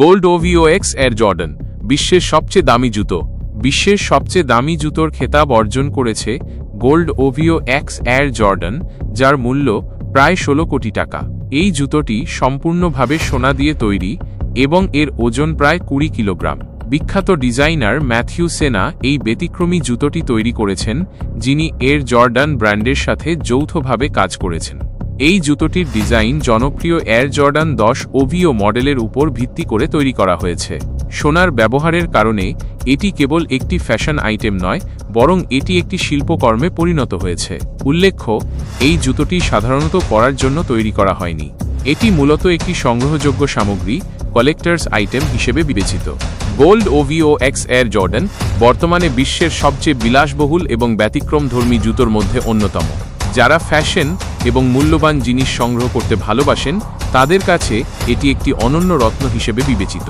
Gold ওভিও x air Jordan বিশ্বের সবচেয়ে দামি জুতো। বিশ্বের সবচেয়ে দামি জুতোর খেতাব অর্জন করেছে গোল্ড ওভিও এক্স এয়ার জর্ডান, যার মূল্য প্রায় 16 কোটি টাকা। এই জুতোটি সম্পূর্ণভাবে সোনা দিয়ে তৈরি এবং এর ওজন প্রায় 20 কিলোগ্রাম। বিখ্যাত ডিজাইনার ম্যাথিউ সেনা এই ব্যতিক্রমী জুতোটি তৈরি করেছেন, যিনি এয়ার জর্ডান ব্র্যান্ডের সাথে যৌথভাবে কাজ করেছেন। এই জুতোটির ডিজাইন জনপ্রিয় এয়ার জর্ডান 10 ওভিও মডেলের উপর ভিত্তি করে তৈরি করা হয়েছে। সোনার ব্যবহারের কারণে এটি কেবল একটি ফ্যাশন আইটেম নয়, বরং এটি একটি শিল্পকর্মে পরিণত হয়েছে। উল্লেখ্য, এই জুতোটি সাধারণত পরার জন্য তৈরি করা হয়নি। এটি মূলত একটি সংগ্রহযোগ্য সামগ্রী, কালেক্টরস আইটেম হিসেবে বিবেচিত। গোল্ড ওভিও এক্স এয়ার জর্ডান বর্তমানে বিশ্বের সবচেয়ে বিলাসবহুল এবং ব্যতিক্রমধর্মী জুতোর মধ্যে অন্যতম। যারা ফ্যাশন এবং মূল্যবান জিনিস সংগ্রহ করতে ভালোবাসেন, তাদের কাছে এটি একটি অনন্য রত্ন হিসেবে বিবেচিত।